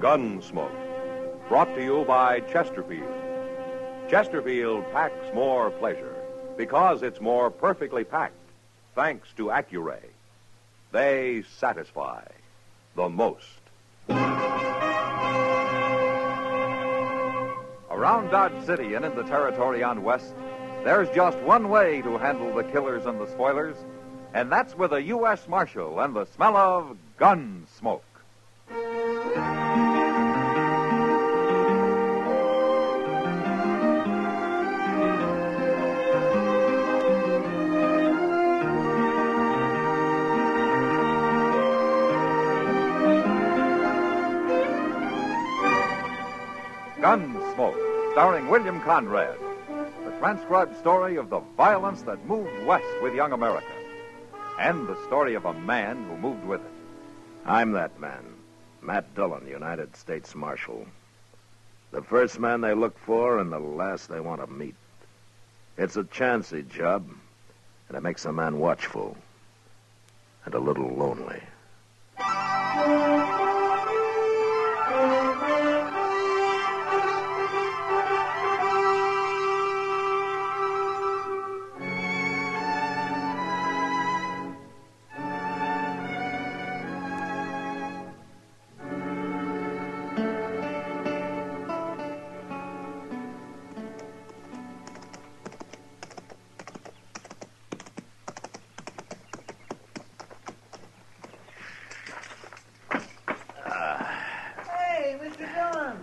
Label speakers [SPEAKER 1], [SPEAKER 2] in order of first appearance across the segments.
[SPEAKER 1] Gunsmoke, brought to you by Chesterfield. Chesterfield packs more pleasure because it's more perfectly packed, thanks to Accuray. They satisfy the most.
[SPEAKER 2] Around Dodge City and in the territory on West, there's just one way to handle the killers and the spoilers, and that's with a U.S. Marshal and the smell of Gunsmoke. Gunsmoke, starring William Conrad. The transcribed story of the violence that moved west with young America. And the story of a man who moved with it.
[SPEAKER 3] I'm that man, Matt Dillon, United States Marshal. The first man they look for and the last they want to meet. It's a chancy job, and it makes a man watchful and a little lonely.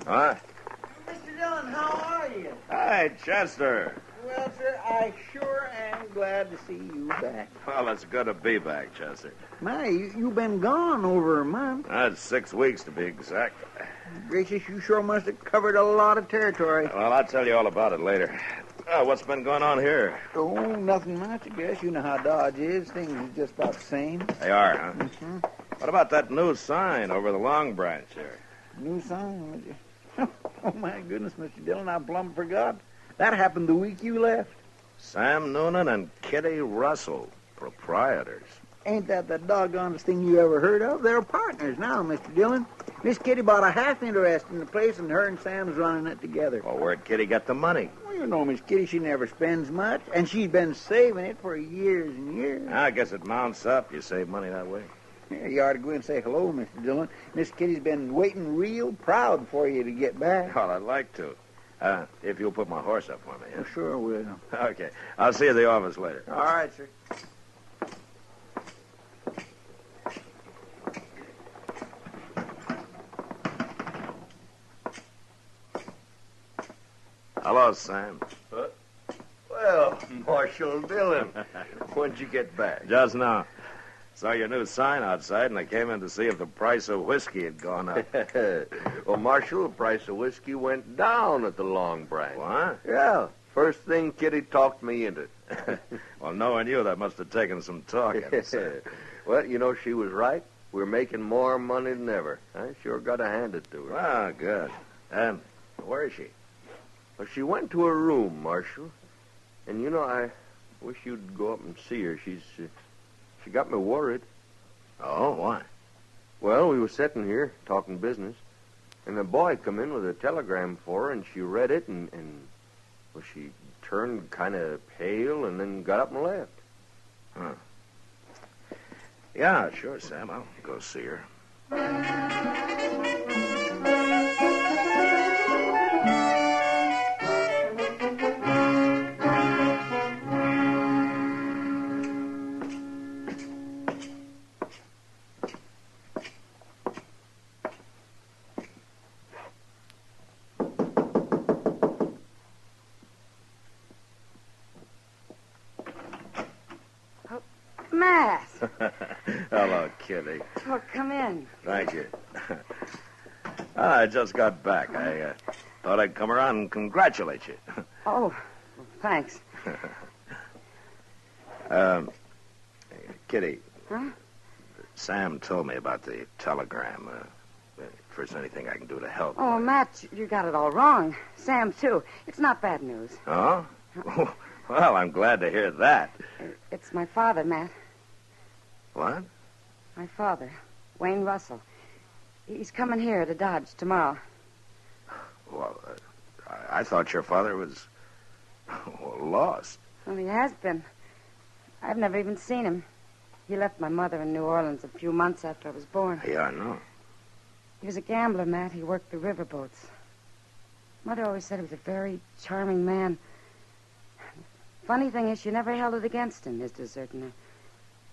[SPEAKER 3] What?
[SPEAKER 4] Mr. Dillon, how are you?
[SPEAKER 3] Hi, Chester.
[SPEAKER 4] Well, sir, I sure am glad to see you back.
[SPEAKER 3] Well, it's good to be back, Chester.
[SPEAKER 4] My, you've been gone over a month.
[SPEAKER 3] That's 6 weeks to be exact.
[SPEAKER 4] Gracious, you sure must have covered a lot of territory.
[SPEAKER 3] Well, I'll tell you all about it later. What's been going on here?
[SPEAKER 4] Oh, nothing much, I guess. You know how Dodge is. Things are just about the same.
[SPEAKER 3] They are, huh?
[SPEAKER 4] Mm-hmm.
[SPEAKER 3] What about that new sign over the Long Branch here?
[SPEAKER 4] New sign? Oh, my goodness, Mr. Dillon, I plumb forgot. That happened the week you left.
[SPEAKER 3] Sam Noonan and Kitty Russell, proprietors.
[SPEAKER 4] Ain't that the doggonest thing you ever heard of? They're partners now, Mr. Dillon. Miss Kitty bought a half interest in the place, and her and Sam's running it together.
[SPEAKER 3] Well, where'd Kitty get the money?
[SPEAKER 4] Well, you know, Miss Kitty, she never spends much, and she's been saving it for years and years.
[SPEAKER 3] I guess it mounts up. You save money that way.
[SPEAKER 4] Yeah, you ought to go and say hello, Mr. Dillon. Miss Kitty's been waiting real proud for you to get back.
[SPEAKER 3] Well, I'd like to. If you'll put my horse up for me.
[SPEAKER 4] Well, sure will.
[SPEAKER 3] Okay. I'll see you at the office later.
[SPEAKER 4] All right, sir.
[SPEAKER 3] Hello, Sam.
[SPEAKER 5] Well, Marshal Dillon, when'd you get back?
[SPEAKER 3] Just now. Saw your new sign outside, and I came in to see if the price of whiskey had gone up.
[SPEAKER 5] Well, Marshal, the price of whiskey went down at the Long Branch.
[SPEAKER 3] What?
[SPEAKER 5] Yeah, first thing Kitty talked me into.
[SPEAKER 3] Well, knowing you, that must have taken some talking.
[SPEAKER 5] Well, you know, she was right. We're making more money than ever. I sure got to hand it to her.
[SPEAKER 3] Ah, good. Where is she?
[SPEAKER 5] Well, she went to her room, Marshal. And, you know, I wish you'd go up and see her. She got me worried.
[SPEAKER 3] Oh, why?
[SPEAKER 5] Well, we were sitting here talking business, and a boy come in with a telegram for her, and she read it, and well, she turned kind of pale and then got up and left.
[SPEAKER 3] Huh. Yeah, sure, Sam. I'll go see her.
[SPEAKER 6] Matt.
[SPEAKER 3] Hello, Kitty.
[SPEAKER 6] Oh, come in.
[SPEAKER 3] Thank you. I just got back. I thought I'd come around and congratulate you.
[SPEAKER 6] Oh, well, thanks.
[SPEAKER 3] Kitty.
[SPEAKER 6] Huh?
[SPEAKER 3] Sam told me about the telegram. If there's anything I can do to help.
[SPEAKER 6] Oh, Matt, you got it all wrong. Sam, too. It's not bad news.
[SPEAKER 3] Oh? Well, I'm glad to hear that.
[SPEAKER 6] It's my father, Matt.
[SPEAKER 3] What?
[SPEAKER 6] My father, Wayne Russell. He's coming here to Dodge tomorrow.
[SPEAKER 3] Well, I thought your father was lost.
[SPEAKER 6] Well, he has been. I've never even seen him. He left my mother in New Orleans a few months after I was born.
[SPEAKER 3] Yeah, I know.
[SPEAKER 6] He was a gambler, Matt. He worked the riverboats. Mother always said he was a very charming man. Funny thing is, she never held it against him, his deserting her.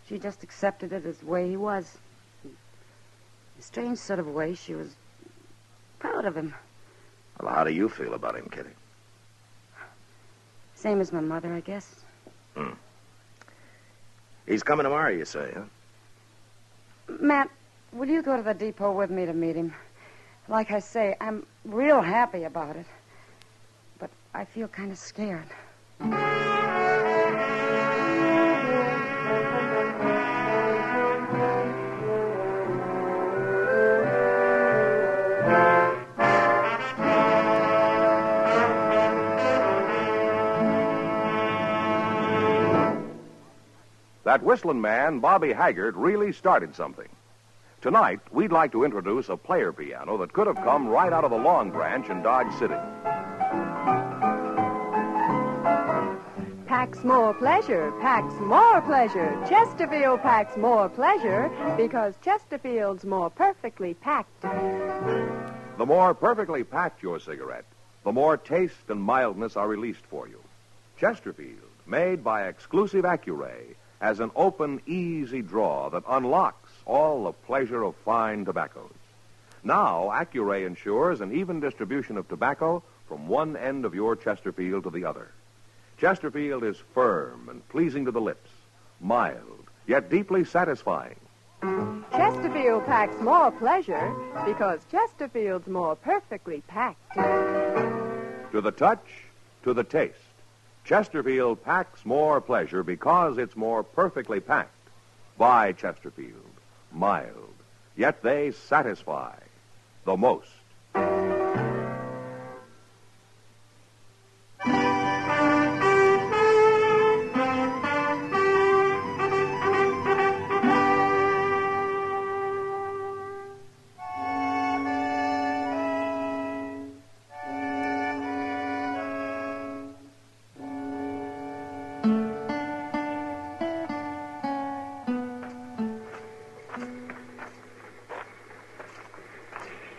[SPEAKER 6] She just accepted it as the way he was. In a strange sort of way, she was proud of him.
[SPEAKER 3] Well, how do you feel about him, Kitty?
[SPEAKER 6] Same as my mother, I guess.
[SPEAKER 3] He's coming tomorrow, you say, huh?
[SPEAKER 6] Matt, will you go to the depot with me to meet him? Like I say, I'm real happy about it. But I feel kind of scared.
[SPEAKER 1] That whistling man, Bobby Haggart, really started something. Tonight, we'd like to introduce a player piano that could have come right out of the Long Branch in Dodge City.
[SPEAKER 7] Packs more pleasure, packs more pleasure. Chesterfield packs more pleasure because Chesterfield's more perfectly packed.
[SPEAKER 1] The more perfectly packed your cigarette, the more taste and mildness are released for you. Chesterfield, made by exclusive Accuray, has an open, easy draw that unlocks all the pleasure of fine tobaccos. Now, Accuray ensures an even distribution of tobacco from one end of your Chesterfield to the other. Chesterfield is firm and pleasing to the lips, mild, yet deeply satisfying.
[SPEAKER 7] Chesterfield packs more pleasure because Chesterfield's more perfectly packed.
[SPEAKER 1] To the touch, to the taste, Chesterfield packs more pleasure because it's more perfectly packed. By Chesterfield, mild, yet they satisfy the most.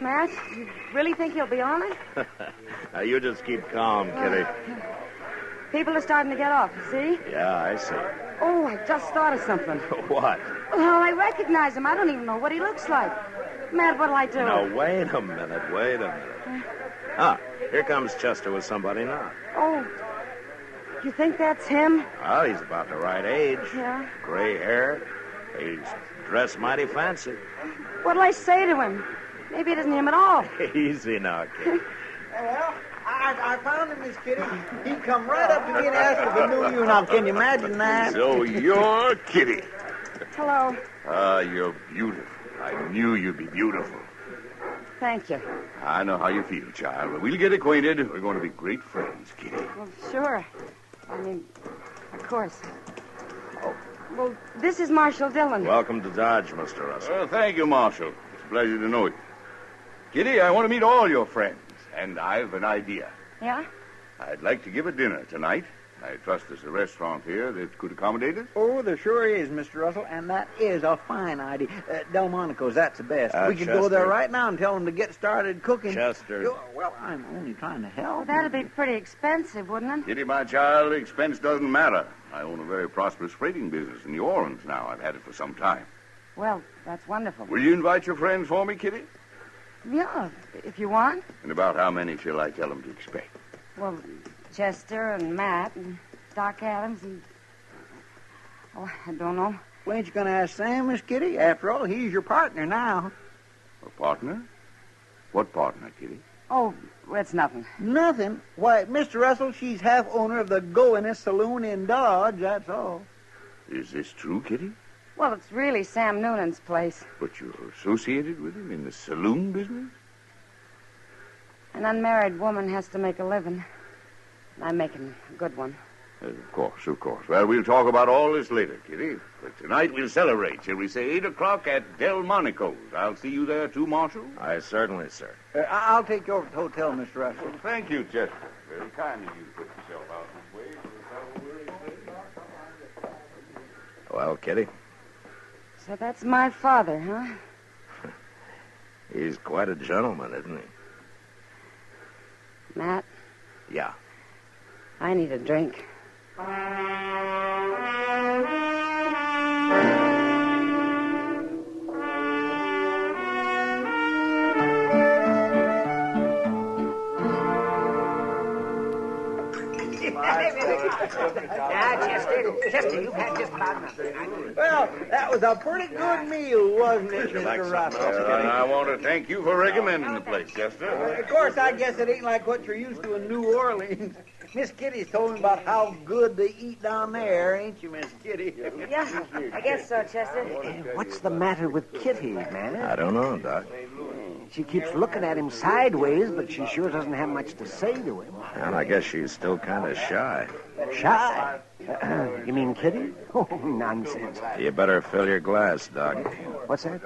[SPEAKER 6] Matt, you really think he'll be on it?
[SPEAKER 3] Now, you just keep calm, Kitty.
[SPEAKER 6] People are starting to get off, see?
[SPEAKER 3] Yeah, I see.
[SPEAKER 6] Oh, I just thought of something.
[SPEAKER 3] What?
[SPEAKER 6] Oh, I recognize him. I don't even know what he looks like. Matt, what'll I do?
[SPEAKER 3] Now, wait a minute. Ah, here comes Chester with somebody now.
[SPEAKER 6] Oh, you think that's him?
[SPEAKER 3] Well, he's about the right age.
[SPEAKER 6] Yeah.
[SPEAKER 3] Gray hair. He's dressed mighty fancy.
[SPEAKER 6] What'll I say to him? Maybe it isn't him at all.
[SPEAKER 3] Easy now, Kitty.
[SPEAKER 4] Well, I found him, Miss Kitty. He come right up to me and asked if he knew you. Now, can you imagine that?
[SPEAKER 8] So you're Kitty.
[SPEAKER 6] Hello.
[SPEAKER 8] You're beautiful. I knew you'd be beautiful.
[SPEAKER 6] Thank you.
[SPEAKER 8] I know how you feel, child. But we'll get acquainted. We're going to be great friends, Kitty.
[SPEAKER 6] Well, sure. I mean, of course. Oh, well, this is Marshal Dillon.
[SPEAKER 3] Welcome to Dodge, Mr. Russell.
[SPEAKER 8] Thank you, Marshal. It's a pleasure to know you. Kitty, I want to meet all your friends, and I've an idea.
[SPEAKER 6] Yeah?
[SPEAKER 8] I'd like to give a dinner tonight. I trust there's a restaurant here that could accommodate us.
[SPEAKER 4] Oh, there sure is, Mr. Russell, and that is a fine idea. Delmonico's, that's the best. We could go there right now and tell them to get started cooking.
[SPEAKER 3] Chester.
[SPEAKER 4] Well, I'm only trying to help.
[SPEAKER 6] Well, that'd be pretty expensive, wouldn't it?
[SPEAKER 8] Kitty, my child, expense doesn't matter. I own a very prosperous freighting business in New Orleans now. I've had it for some time.
[SPEAKER 6] Well, that's wonderful.
[SPEAKER 8] Will you invite your friends for me, Kitty?
[SPEAKER 6] Yeah, if you want.
[SPEAKER 8] And about how many shall I tell them to expect?
[SPEAKER 6] Well, Chester and Matt and Doc Adams and... Oh, I don't know.
[SPEAKER 4] Well, ain't you going to ask Sam, Miss Kitty? After all, he's your partner now.
[SPEAKER 8] A partner? What partner, Kitty?
[SPEAKER 6] Oh, it's nothing.
[SPEAKER 4] Nothing? Why, Mr. Russell, she's half owner of the Goiness Saloon in Dodge, that's all.
[SPEAKER 8] Is this true, Kitty?
[SPEAKER 6] Well, it's really Sam Noonan's place.
[SPEAKER 8] But you're associated with him in the saloon business?
[SPEAKER 6] An unmarried woman has to make a living. I'm making a good one.
[SPEAKER 8] Of course, of course. Well, we'll talk about all this later, Kitty. But tonight we'll celebrate, shall we say, 8 o'clock at Delmonico's. I'll see you there, too, Marshal?
[SPEAKER 3] I certainly, sir.
[SPEAKER 4] I'll take you over to the hotel, Mr. Russell.
[SPEAKER 8] Well, thank you, Chester. Very kind of you to put yourself out this way for a fellow weary place.
[SPEAKER 3] Well, Kitty,
[SPEAKER 6] So that's my father, huh?
[SPEAKER 3] he's quite a gentleman, isn't he?
[SPEAKER 6] Matt,
[SPEAKER 3] Yeah.
[SPEAKER 6] I need a drink.
[SPEAKER 4] Chester, you've had just about enough. Well, that was a pretty good meal, wasn't it, Mr. Russell?
[SPEAKER 8] And I want to thank you for recommending the place, Chester.
[SPEAKER 4] Of course, I guess it ain't like what you're used to in New Orleans. Miss Kitty's told me about how good they eat down there, ain't you, Miss Kitty?
[SPEAKER 6] Yeah, I guess so, Chester.
[SPEAKER 9] What's the matter with Kitty, man?
[SPEAKER 3] I don't know, Doc.
[SPEAKER 9] She keeps looking at him sideways, but she sure doesn't have much to say to him.
[SPEAKER 3] And I guess she's still kind of shy.
[SPEAKER 9] Shy? You mean Kitty? Oh, nonsense.
[SPEAKER 3] You better fill your glass, Doc.
[SPEAKER 9] What's that?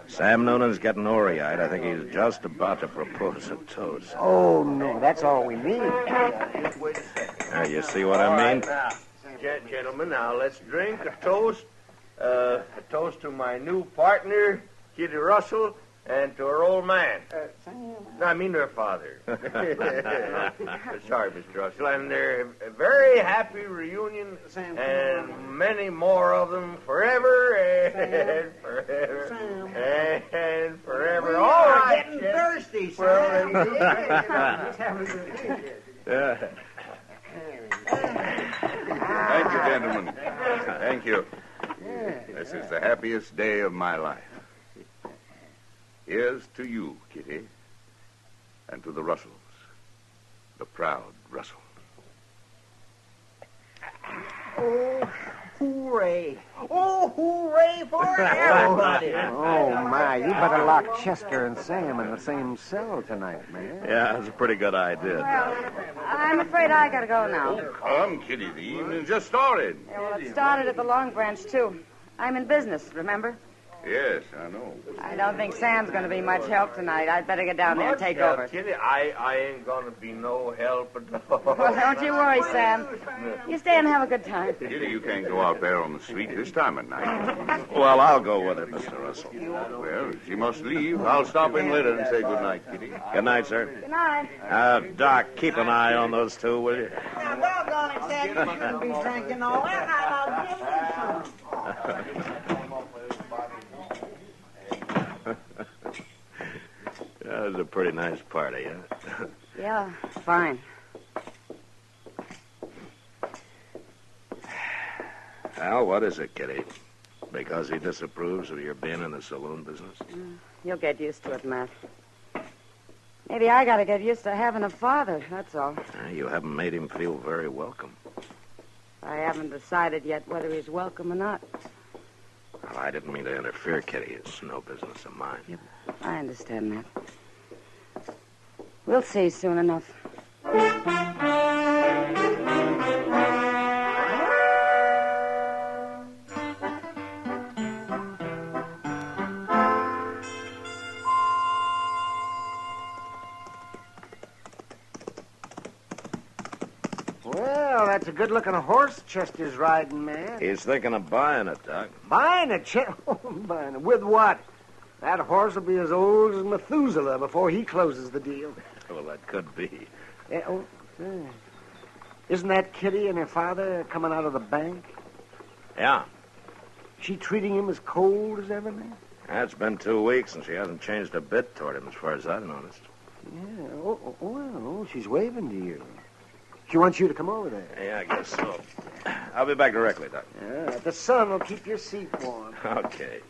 [SPEAKER 3] Sam Noonan's getting ory-eyed. I think he's just about to propose a toast.
[SPEAKER 9] Oh, no, that's all we need.
[SPEAKER 3] Now, you see what I mean?
[SPEAKER 5] Gentlemen, now let's drink a toast. A toast to my new partner, Kitty Russell, and to her old man. No, I mean her father. Sorry, Mr. Russell. And they're a very happy reunion, and many more of them forever and forever and forever. All right,
[SPEAKER 4] getting thirsty, Sam.
[SPEAKER 8] Thank you, gentlemen. Thank you. This is the happiest day of my life. Here's to you, Kitty, and to the Russells, the proud Russells.
[SPEAKER 4] Oh, hooray. Oh, hooray for everybody.
[SPEAKER 9] Oh, my, you better lock Chester and Sam in the same cell tonight, man.
[SPEAKER 3] Yeah, that's a pretty good idea.
[SPEAKER 6] Well, I'm afraid I gotta go now.
[SPEAKER 8] Come, Kitty, the evening just started.
[SPEAKER 6] Yeah, well, it started at the Long Branch, too. I'm in business, remember?
[SPEAKER 8] Yes, I know.
[SPEAKER 6] I don't think Sam's going to be much help tonight. I'd better get down there and take over.
[SPEAKER 5] Kitty, I ain't going to be no help at all.
[SPEAKER 6] Well, don't you worry, Sam. You stay and have a good time.
[SPEAKER 8] Kitty, you can't go out there on the street this time of night.
[SPEAKER 3] Well, I'll go with it, Mr. Russell.
[SPEAKER 8] Well, she must leave. I'll stop in later and say good night, Kitty.
[SPEAKER 3] Good night, sir.
[SPEAKER 6] Good night.
[SPEAKER 3] Doc, keep an eye on those two, will you?
[SPEAKER 4] Now, doggone it, Sam, you shouldn't be drinking all that. Now, give me some.
[SPEAKER 3] That was a pretty nice party, huh?
[SPEAKER 6] Yeah, fine.
[SPEAKER 3] Al, what is it, Kitty? Because he disapproves of your being in the saloon business?
[SPEAKER 6] You'll get used to it, Matt. Maybe I got to get used to having a father, that's all.
[SPEAKER 3] You haven't made him feel very welcome.
[SPEAKER 6] I haven't decided yet whether he's welcome or not.
[SPEAKER 3] Well, I didn't mean to interfere, Kitty. It's no business of mine.
[SPEAKER 6] Yep, I understand, Matt. We'll see soon enough.
[SPEAKER 9] Well, that's a good-looking horse Chester's riding, man.
[SPEAKER 3] He's thinking of buying it, Doc.
[SPEAKER 9] Buying it, buying it. With what? That horse will be as old as Methuselah before he closes the deal.
[SPEAKER 3] Well, that could be.
[SPEAKER 9] Isn't that Kitty and her father coming out of the bank?
[SPEAKER 3] Yeah.
[SPEAKER 9] She treating him as cold as ever, man?
[SPEAKER 3] It's been 2 weeks, and she hasn't changed a bit toward him, as far as I've noticed.
[SPEAKER 9] Yeah. Well, she's waving to you. She wants you to come over there.
[SPEAKER 3] Yeah, I guess so. I'll be back directly, Doc.
[SPEAKER 9] Yeah, the sun will keep your seat warm.
[SPEAKER 3] Okay.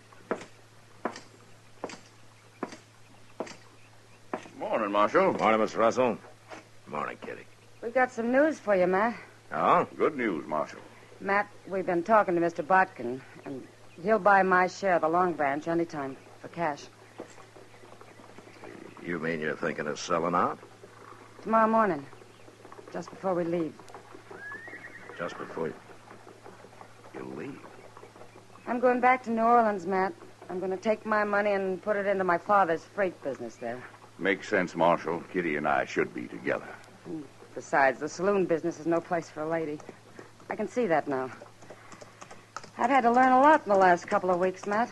[SPEAKER 8] Morning, Marshal.
[SPEAKER 3] Morning, Miss Russell. Morning, Kitty.
[SPEAKER 6] We've got some news for you, Matt.
[SPEAKER 3] Oh?
[SPEAKER 8] Good news, Marshal.
[SPEAKER 6] Matt, we've been talking to Mr. Botkin, and he'll buy my share of the Long Branch anytime for cash.
[SPEAKER 3] You mean you're thinking of selling out?
[SPEAKER 6] Tomorrow morning, just before we leave.
[SPEAKER 3] just before you leave.
[SPEAKER 6] I'm going back to New Orleans, Matt. I'm going to take my money and put it into my father's freight business there.
[SPEAKER 8] Makes sense, Marshal. Kitty and I should be together.
[SPEAKER 6] Besides, the saloon business is no place for a lady. I can see that now. I've had to learn a lot in the last couple of weeks, Matt.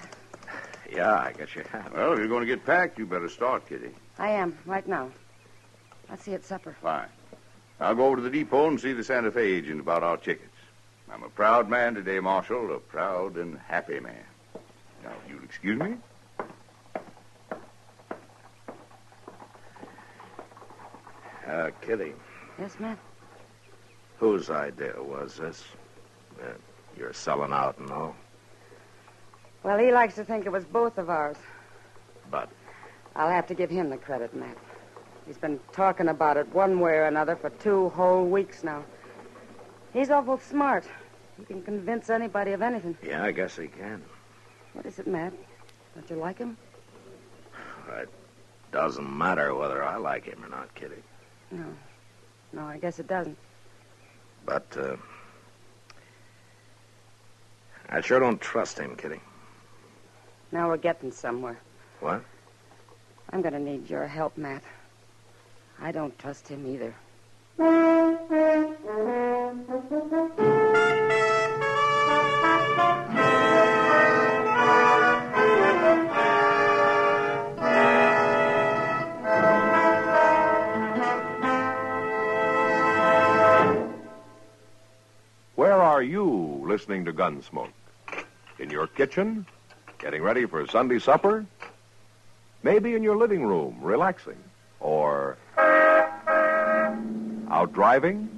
[SPEAKER 3] Yeah, I guess you have.
[SPEAKER 8] Well, if you're going to get packed, you better start, Kitty.
[SPEAKER 6] I am, right now. I'll see you at supper.
[SPEAKER 8] Fine. I'll go over to the depot and see the Santa Fe agent about our tickets. I'm a proud man today, Marshal, a proud and happy man. Now, if you'll excuse me.
[SPEAKER 3] Kitty,
[SPEAKER 6] Yes, Matt?
[SPEAKER 3] whose idea was this? You're selling out and all.
[SPEAKER 6] Well, he likes to think it was both of ours.
[SPEAKER 3] But
[SPEAKER 6] I'll have to give him the credit, Matt. He's been talking about it one way or another for 2 whole weeks now. He's awful smart. He can convince anybody of anything.
[SPEAKER 3] yeah, I guess he can.
[SPEAKER 6] What is it, Matt? Don't you like him?
[SPEAKER 3] It doesn't matter whether I like him or not, Kitty.
[SPEAKER 6] No. No, I guess it doesn't.
[SPEAKER 3] But, I sure don't trust him, Kitty.
[SPEAKER 6] Now we're getting somewhere.
[SPEAKER 3] What?
[SPEAKER 6] I'm going to need your help, Matt. I don't trust him either.
[SPEAKER 1] Where are you listening to Gunsmoke? In your kitchen? Getting ready for Sunday supper? Maybe in your living room, relaxing? Or out driving?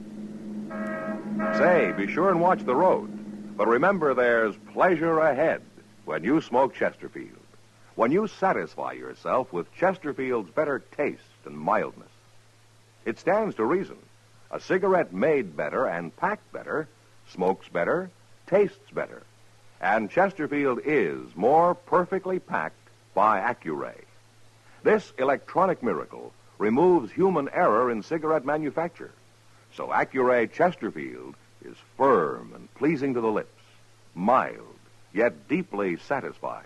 [SPEAKER 1] Say, be sure and watch the road. But remember, there's pleasure ahead when you smoke Chesterfield. When you satisfy yourself with Chesterfield's better taste and mildness. It stands to reason. A cigarette made better and packed better smokes better, tastes better. And Chesterfield is more perfectly packed by Accuray. This electronic miracle removes human error in cigarette manufacture. So Accuray Chesterfield is firm and pleasing to the lips, mild, yet deeply satisfying.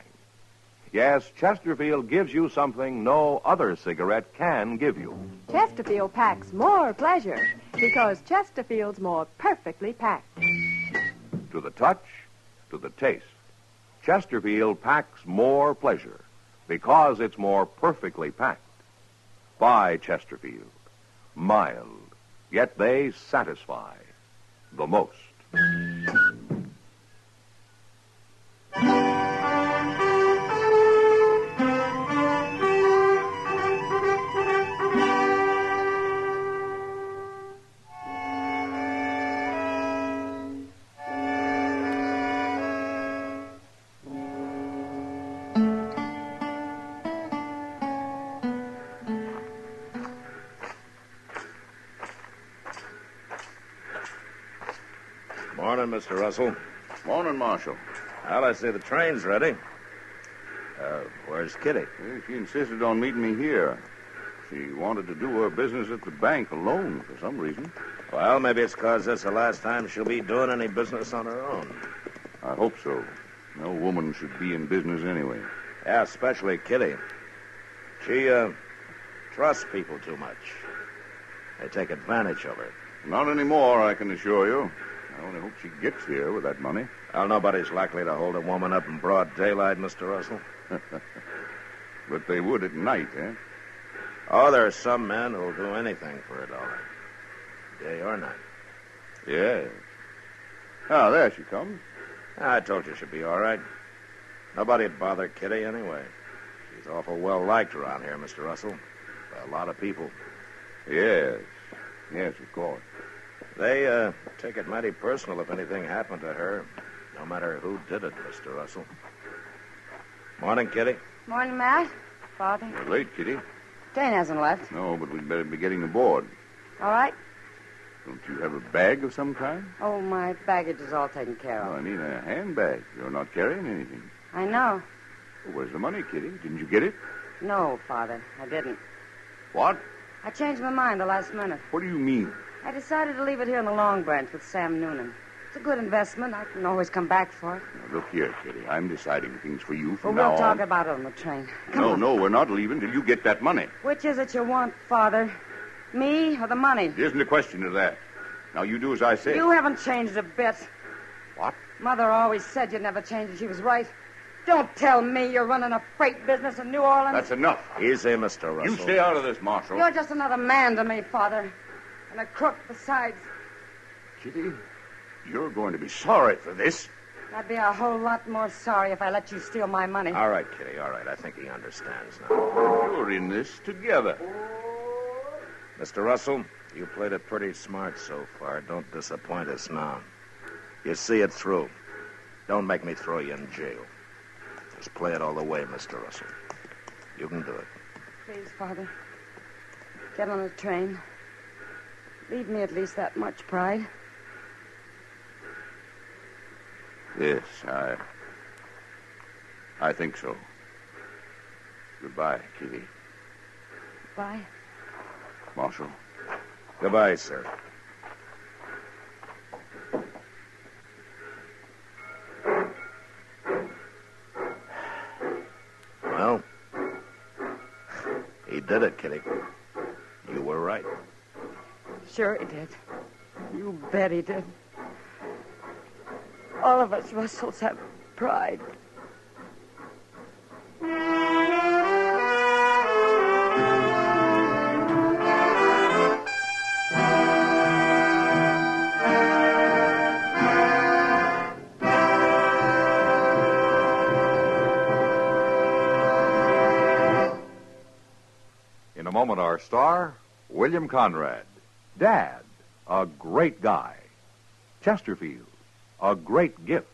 [SPEAKER 1] Yes, Chesterfield gives you something no other cigarette can give you.
[SPEAKER 7] Chesterfield packs more pleasure because Chesterfield's more perfectly packed.
[SPEAKER 1] To the touch, to the taste, Chesterfield packs more pleasure because it's more perfectly packed. By Chesterfield. Mild, yet they satisfy the most.
[SPEAKER 3] Morning, Mr. Russell.
[SPEAKER 8] Morning, Marshal.
[SPEAKER 3] Well, I see the train's ready. Where's Kitty?
[SPEAKER 8] Well, she insisted on meeting me here. She wanted to do her business at the bank alone for some reason.
[SPEAKER 3] Well, maybe it's because this is the last time she'll be doing any business on her own.
[SPEAKER 8] I hope so. No woman should be in business anyway.
[SPEAKER 3] Yeah, especially Kitty. She, trusts people too much. They take advantage of her.
[SPEAKER 8] Not anymore, I can assure you. I only hope she gets here with that money.
[SPEAKER 3] Well, nobody's likely to hold a woman up in broad daylight, Mr. Russell.
[SPEAKER 8] But they would at night, eh?
[SPEAKER 3] Oh, there are some men who'll do anything for $1, day or night.
[SPEAKER 8] Yes. Ah, there she comes.
[SPEAKER 3] I told you she'd be all right. Nobody'd bother Kitty anyway. She's awful well liked around here, Mr. Russell, by a lot of people.
[SPEAKER 8] Yes. Yes, of course.
[SPEAKER 3] They take it mighty personal if anything happened to her, no matter who did it, Mr. Russell. Morning, Kitty.
[SPEAKER 6] Morning, Matt. Father.
[SPEAKER 8] You're late, Kitty.
[SPEAKER 6] Jane hasn't left.
[SPEAKER 8] No, but we'd better be getting aboard.
[SPEAKER 6] All right.
[SPEAKER 8] Don't you have a bag of some kind?
[SPEAKER 6] Oh, my baggage is all taken care
[SPEAKER 8] Oh,
[SPEAKER 6] of.
[SPEAKER 8] I mean a handbag. You're not carrying anything.
[SPEAKER 6] I know.
[SPEAKER 8] Well, where's the money, Kitty? Didn't you get it?
[SPEAKER 6] No, Father, I didn't.
[SPEAKER 8] What?
[SPEAKER 6] I changed my mind the last minute.
[SPEAKER 8] What do you mean?
[SPEAKER 6] I decided to leave it here in the Long Branch with Sam Noonan. It's a good investment. I can always come back for it.
[SPEAKER 8] Now, look here, Kitty. I'm deciding things for you
[SPEAKER 6] Well,
[SPEAKER 8] from
[SPEAKER 6] we'll
[SPEAKER 8] now
[SPEAKER 6] talk
[SPEAKER 8] on.
[SPEAKER 6] about it on the train. Come on.
[SPEAKER 8] No, we're not leaving till you get that money.
[SPEAKER 6] Which is it you want, Father? Me or the money?
[SPEAKER 8] It isn't a question of that. Now, you do as I say.
[SPEAKER 6] You haven't changed a bit.
[SPEAKER 8] What?
[SPEAKER 6] Mother always said you'd never change, and she was right. Don't tell me you're running a freight business in New Orleans.
[SPEAKER 8] That's enough.
[SPEAKER 3] Easy, Mr. Russell.
[SPEAKER 8] You stay out of this, Marshal.
[SPEAKER 6] You're just another man to me, Father. And a crook besides.
[SPEAKER 8] Kitty, you're going to be sorry for this.
[SPEAKER 6] I'd be a whole lot more sorry if I let you steal my money.
[SPEAKER 3] All right, Kitty, all right. I think he understands now.
[SPEAKER 8] You're in this together.
[SPEAKER 3] Mr. Russell, you played it pretty smart so far. Don't disappoint us now. You see it through. Don't make me throw you in jail. Just play it all the way, Mr. Russell. You can do it.
[SPEAKER 6] Please, Father. Get on the train. Leave me at least that much pride.
[SPEAKER 8] Yes, I think so. Goodbye, Kitty.
[SPEAKER 6] Bye.
[SPEAKER 8] Marshal.
[SPEAKER 3] Goodbye, sir. Well, he did it, Kitty. You were right.
[SPEAKER 6] Sure he did. You bet he did. All of us Russells have pride.
[SPEAKER 2] In a moment, our star, William Conrad. Dad, a great guy. Chesterfield, a great gift.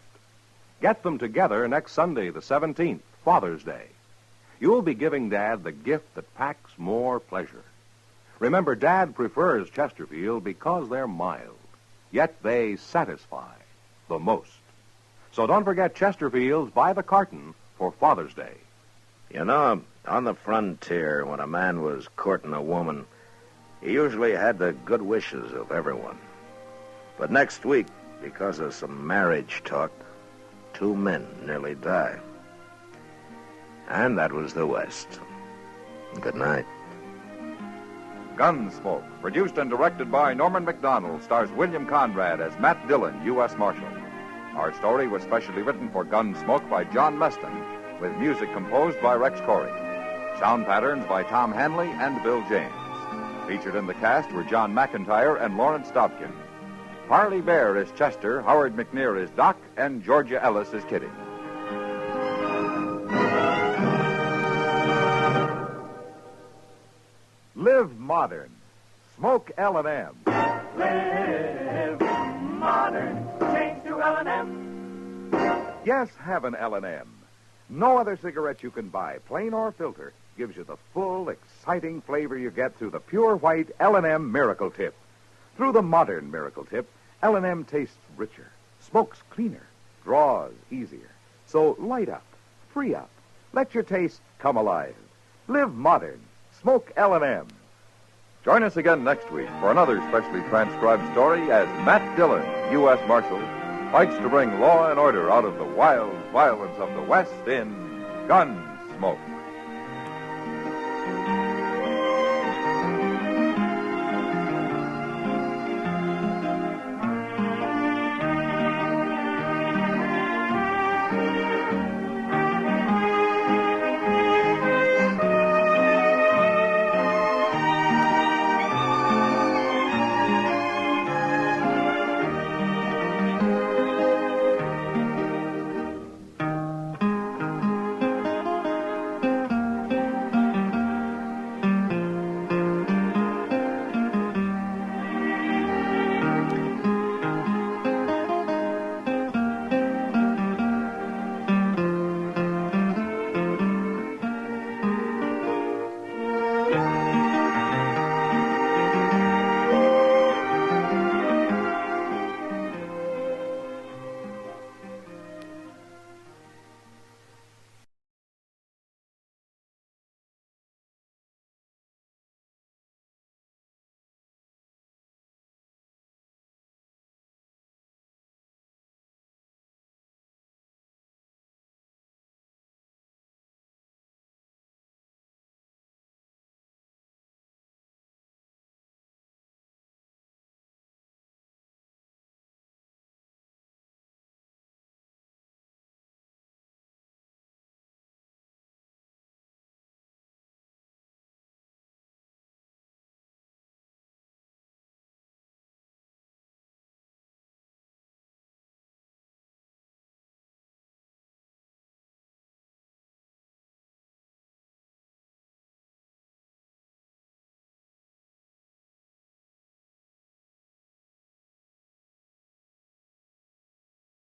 [SPEAKER 2] Get them together next Sunday, the 17th, Father's Day. You'll be giving Dad the gift that packs more pleasure. Remember, Dad prefers Chesterfield because they're mild, yet they satisfy the most. So don't forget Chesterfields by the carton for Father's Day.
[SPEAKER 3] You know, on the frontier, when a man was courting a woman, he usually had the good wishes of everyone. But next week, because of some marriage talk, 2 men nearly died. And that was the West. Good night.
[SPEAKER 2] Gunsmoke, produced and directed by Norman Macdonnell, stars William Conrad as Matt Dillon, U.S. Marshal. Our story was specially written for Gunsmoke by John Meston, with music composed by Rex Corey. Sound patterns by Tom Hanley and Bill James. Featured in the cast were John McIntyre and Lawrence Dobkin. Parley Baer is Chester, Howard McNear is Doc, and Georgia Ellis is Kitty. Live modern. Smoke L&M.
[SPEAKER 10] Live modern. Change to L&M.
[SPEAKER 2] Yes, have an L&M. No other cigarette you can buy, plain or filter, gives you the full, exciting flavor you get through the pure white L&M Miracle Tip. Through the modern Miracle Tip, L&M tastes richer, smokes cleaner, draws easier. So light up, free up, let your taste come alive. Live modern. Smoke L&M. Join us again next week for another specially transcribed story as Matt Dillon, U.S. Marshal, fights to bring law and order out of the wild violence of the West in Gunsmoke.